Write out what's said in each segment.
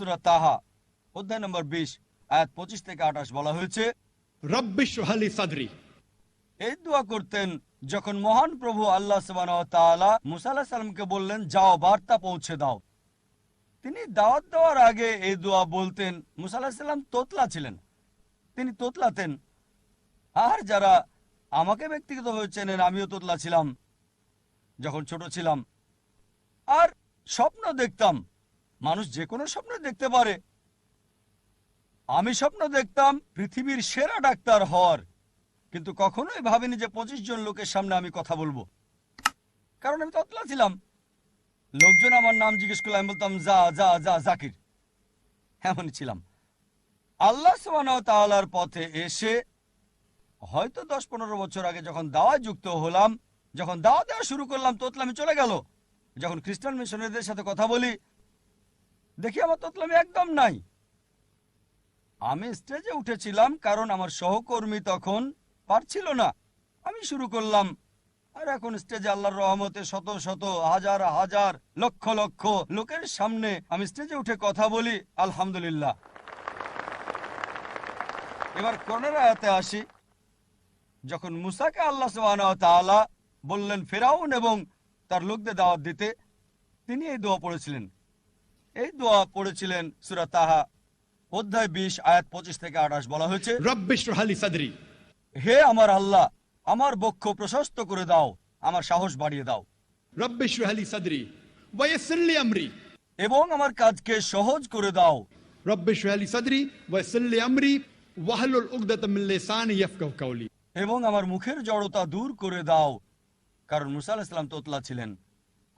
সূরা তাহা অধ্যায় নম্বর 20 আয়াত 25 থেকে 28 বলা হয়েছে, রব্বি ইশরাহ লি সাদরি। এই দোয়া করতেন যখন মহান প্রভু আল্লাহ সুবহানাহু ওয়া তাআলা মুসা আলাইহিস সালামকে বললেন, যাও বার্তা পৌঁছে দাও। তিনি দাওয়াত দেওয়ার আগে এই দোয়া বলতেন। মুসা আলাইহিস সালাম তোতলা ছিলেন, তিনি তোতলাতেন। আর যারা আমাকে ব্যক্তিগতভাবে চেনেন, আমিও তোতলা ছিলাম যখন ছোট ছিলাম। আর স্বপ্ন দেখতাম, মানুষ যে কোনো স্বপ্ন দেখতে পারে। আমি স্বপ্ন দেখতাম পৃথিবীর সেরা ডাক্তার হওয়ার, কিন্তু কখনোই ভাবিনি যে 25 জন লোকের সামনে আমি কথা বলবো, কারণ আমি তোতলা ছিলাম। লোকজন আমার নাম জিজ্ঞেস করলে আমি বলতাম যা যা যা জাকির, এমনই ছিলাম। আল্লাহ সুবহানাহু ওয়া তাআলার পথে এসে হয়তো 10-15 বছর আগে যখন দাওয়ায় যুক্ত হলাম, যখন দাওয়া দেওয়া শুরু করলাম, তোতলামি চলে গেল। যখন খ্রিস্টান মিশনারিদের সাথে কথা বলি, দেখি আমার তোতলামি একদম নাই। আমি স্টেজে উঠেছিলাম কারণ আমার সহকর্মী তখন পারছিল না, আমি শুরু করলাম। আর এখন স্টেজে আল্লাহর রহমতে শত শত হাজার হাজার লক্ষ লক্ষ লোকের সামনে আমি স্টেজে উঠে কথা বলি, আলহামদুলিল্লাহ। এবার কোরআনের আয়াতে আসি। যখন মুসাকে আল্লাহ সুবহানাহু ওয়া তাআলা বললেন ফিরআউন এবং তার লোকদের দাওয়াত দিতে, তিনি এই দোয়া পড়েছিলেন। এই দোয়া পড়েছিলেন সূরা তাহা অধ্যায় 20 আয়াত 25 থেকে 28 বলা হয়েছে, রব্বি ইশরাহ লি সাদরি। হে আমার আল্লাহ, আমার বক্ষ প্রশস্ত করে দাও, আমার সাহস বাড়িয়ে দাও, রব্বি ইশরাহ লি সাদরি ওয়া ইয়াসসির লি আমরি। এবং আমার কাজকে সহজ করে দাও। রব্বি ইশরাহ লি সাদরি ওয়া ইয়াসসির লি আমরি ওয়াহলুল উকদাতাম মিন লিসানি ইয়াফকাহু কাওলি। এবং আমার মুখের জড়তা দূর করে দাও। কারণ মুসা আলাইহিস সালাম তোতলা ছিলেন,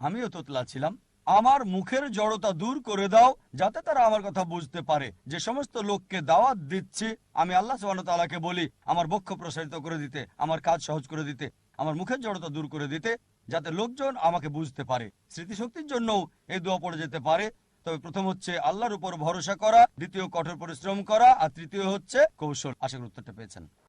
আমিও তোতলা ছিলাম। আমার মুখের জড়তা দূর করে দাও, যাতে তারা আমার কথা বুঝতে পারে। যে সমস্ত লোককে দাওয়াত দিচ্ছি, আমি আল্লাহ সুবহানাহু ওয়া তাআলাকে বলি আমার বক্ষ প্রসারিত করে দিতে, আমার কাজ সহজ করে দিতে, আমার মুখের জড়তা দূর করে দিতে, যাতে লোকজন আমাকে বুঝতে পারে। স্মৃতিশক্তির জন্যও এই দোয়া পড়ে যেতে পারে। তবে প্রথম হচ্ছে আল্লাহর উপর ভরসা করা, দ্বিতীয় কঠোর পরিশ্রম করা, আর তৃতীয় হচ্ছে কৌশল। আশা করি উত্তরটা পেয়েছেন।